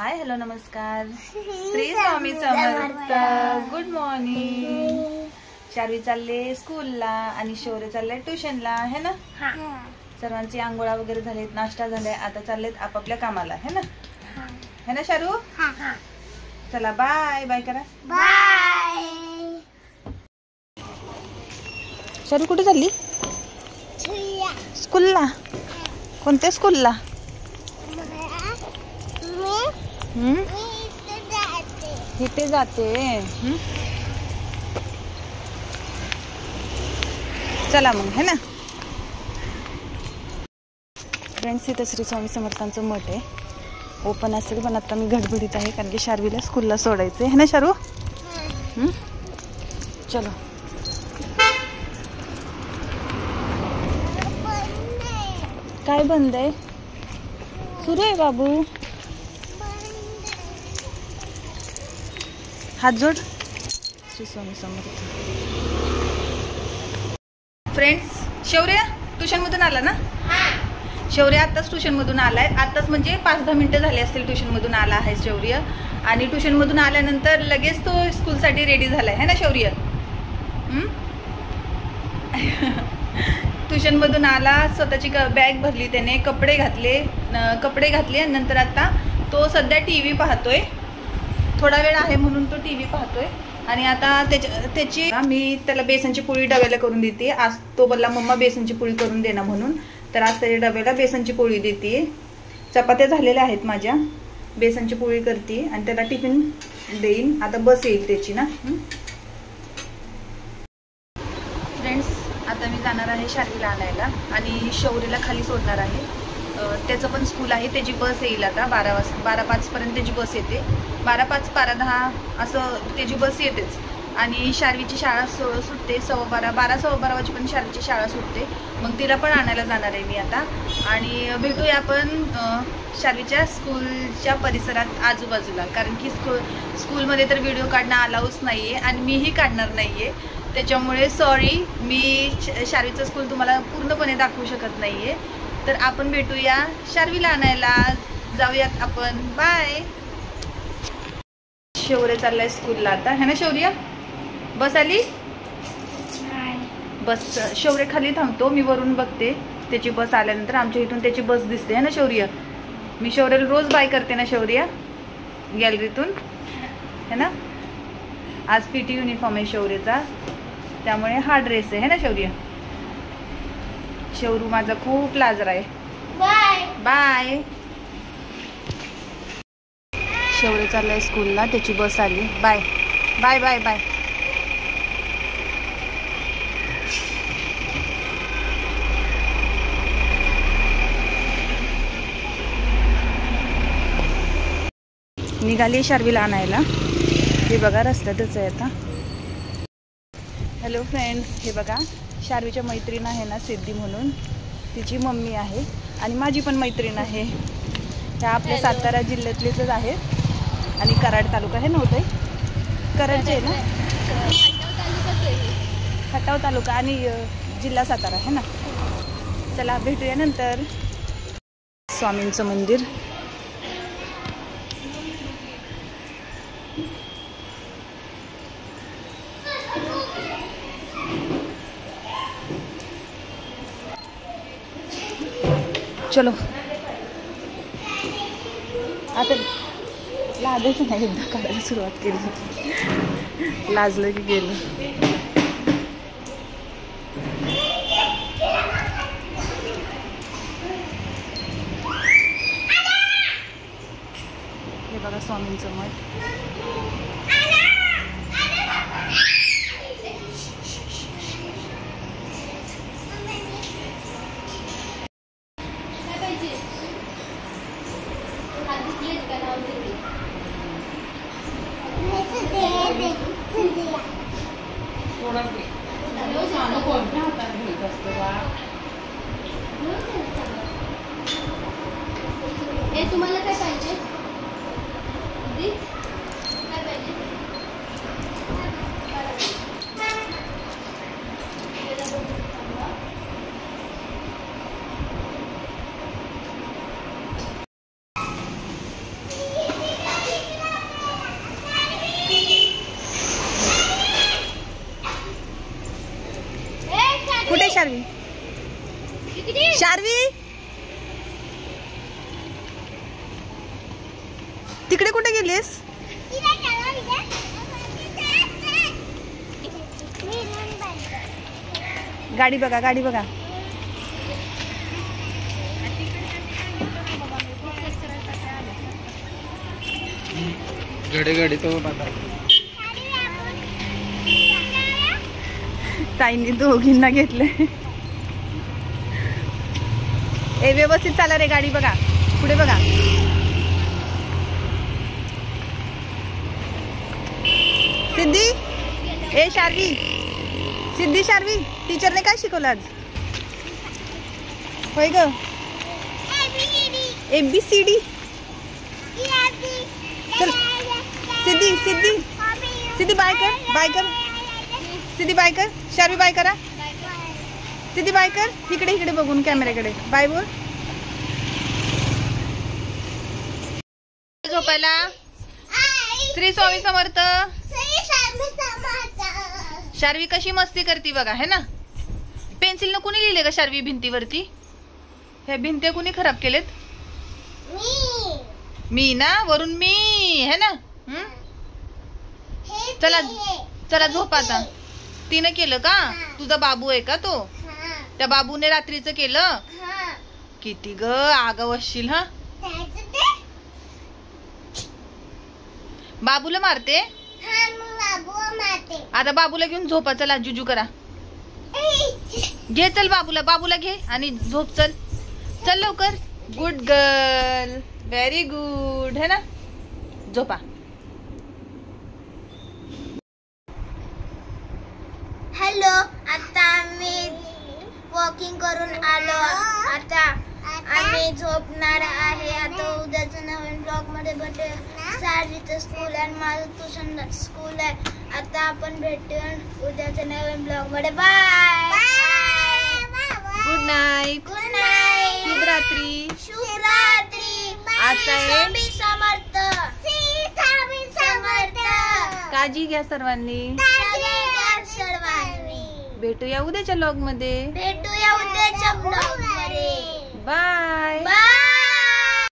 हाय hello नमस्कार. Shri Swami Samarth. Good morning. Sharvi चालले स्कूलला आणि शौर्य चालले ट्युशनला है ना. सर्वांची आंघोळा वगैरे झालेत, नाश्ता झालाय, आता चाललेत आपापल्या कामाला है ना. है ना शारू. चला बाय बाय करा. बाय. शारू कुठे चालली? स्कूलला. कोणत्या स्कूलला? इथे जाते. चला मग है ना. फ्रेंड्स, इथे श्री स्वामी समर्थांचं मठ आहे. ओपन असेल पण आता मी गडबडीत आहे कारण की शार्वीला स्कूलला सोडायचं है ना शारू. चलो. काय बंद आहे? सुरू आहे बाबू. हात जोड. श्री स्वामी समर्थ. फ्रेंड्स, शौर्य ट्युशन मधून आला ना. शौर्य आताच ट्युशन मधून आलाय. आताच म्हणजे 5-10 मिनिटं झाले असतील ट्युशन मधून आला आहे शौर्य. आणि ट्युशन मधून आल्यानंतर लगेच तो स्कूल साठी रेडी झालाय है ना शौर्य. ट्युशन मधून आला, स्वतःची बॅग भरली त्याने, कपडे घातले आणि नंतर आता तो सध्या टीव्ही पाहतोय. थोडा वेळ आहे म्हणून तो टीव्ही पाहतोय. आणि आता त्याची मी त्याला बेसनची पोळी डब्याला करून देते. आज तो बोलला मम्मा बेसनची पोळी करून दे ना म्हणून, तर आज त्याच्या डब्याला बेसनची पोळी देते. चपात्या झालेल्या आहेत माझ्या. बेसनची पोळी करते आणि त्याला टिफिन देईन. आता बस येईल त्याची ना. फ्रेंड्स, आता मी जाणार आहे शार्वीला आणायला आणि शौर्यला खाली सोडणार आहे. त्याचं पण स्कूल आहे. त्याची बस येईल आता 12:05 पर्यंत त्याची बस येते. 12:05 12:10 असं त्याची बस येतेच. आणि शार्वीची शाळा सुटते 12:15 वाजेपर्यंत शार्वीची शाळा सुटते. मग तिला पण आणायला जाणार आहे मी आता. आणि भेटूया आपण शार्वीच्या स्कूलच्या परिसरात आजूबाजूला, कारण की स्कूलमध्ये तर व्हिडिओ काढणं अलाउच नाही आहे आणि मीही काढणार नाही आहे. त्याच्यामुळे सॉरी, मी शार्वीचं स्कूल तुम्हाला पूर्णपणे दाखवू शकत नाही आहे. तर आपण भेटूया शार्वीला आणायला. जाऊयात आपण. बाय. शौर्य चाललाय स्कूलला आता है ना शौर्य. बस आली. बस शौर्य खाली थांबतो, मी वरून बघते त्याची बस आल्यानंतर. आमच्या इथून त्याची बस दिसते है ना शौर्य. मी शौर्यला रोज बाय करते ना शौर्य गॅलरीतून है ना. आज पीटी युनिफॉर्म आहे शौर्यचा, त्यामुळे हा ड्रेस आहे है ना शौर्य. शौरू माझा खूप लाजरा आहे. Bye bye. शौर्य चाललाय स्कूलला, त्याची बस आली. Bye bye bye bye. निघाली शार्वीला आणायला. हे बघा रस्त्यातच आहे आता. हॅलो फ्रेंड्स, हे बघा शार्वीच्या मैत्रीण आहे ना सिद्धी म्हणून, तिची मम्मी आहे आणि माझी पण मैत्रीण आहे. त्या आपल्या सातारा जिल्ह्यातलेच आहेत आणि कराड तालुका हे नव्हते. कराडचे आहे ना. खटाव तालुका आणि जिल्हा सातारा है ना. चला भेटूया नंतर. स्वामींचं मंदिर. चलो. आता लाजायचं नाही, एकदा काढायला सुरुवात केली लाजलं की गेलं. हे बघा स्वामींचं मठ. तुम्हाला काय पाहिजे? तिकडे कुठे गेलीस? गाडी बघा, गाडी बघा. गाडी तो ताईंनी दोघींना घेतले. ए व्यवस्थित चाला रे, गाडी बघा, पुढे बघा. सिद्धी, ए शार्वी, सिद्धी शार्वी, टीचरने काय शिकवलं आज? होय ग, ABCD. चल सिद्धी, सिद्धी, सिद्धी बाय कर, बाय कर, सिद्धी बाय कर. शार्वी बाय करा. सिद्धी बाय कर, इकडे इकडे बघून कॅमेऱ्याकडे बाय बोल. झोपायला. श्री स्वामी समर्थ. शार्वी कशी मस्ती करती बघा, है ना. पेन्सिल न कुणी लिहिले का शार्वी भिंतीवरती? हे भिंती कुणी खराब केलेत? मी ना, वरून मी, है ना. चला चला झोप आता. तिने केलं का? तुझा बाबू आहे का तो? त्या बाबूने रात्रीचं केलं. किती ग आगाऊ असशील. हा, बाबूला मारते. आता बाबूला घेऊन झोपा. चला जुजू करा. घे चल बाबूला, बाबूला घे आणि झोप. चल चल लवकर. गुड गर्ल, व्हेरी गुड, है ना. झोपा. हॅलो, आता आम्ही वॉकिंग करून आलो. आता आम्ही झोपणार आहे. आता उद्याच्या नवीन ब्लॉग मध्ये भेटूया. सारीचं स्कूल आहे, माझं ट्युशन स्कूल आहे. आता आपण भेटूया उद्याच्या नवीन ब्लॉग मध्ये. Bye. Good night. Good night. शुभरात्री. शुभरात्री. आता स्वामी समर्थ. स्वामी समर्थ. काळजी घ्या सर्वांनी. सर्वांनी भेटूया उद्याच्या व्लॉग मध्ये. भेटूया उद्याच्या ब्लॉग मध्ये. बाय. बाय.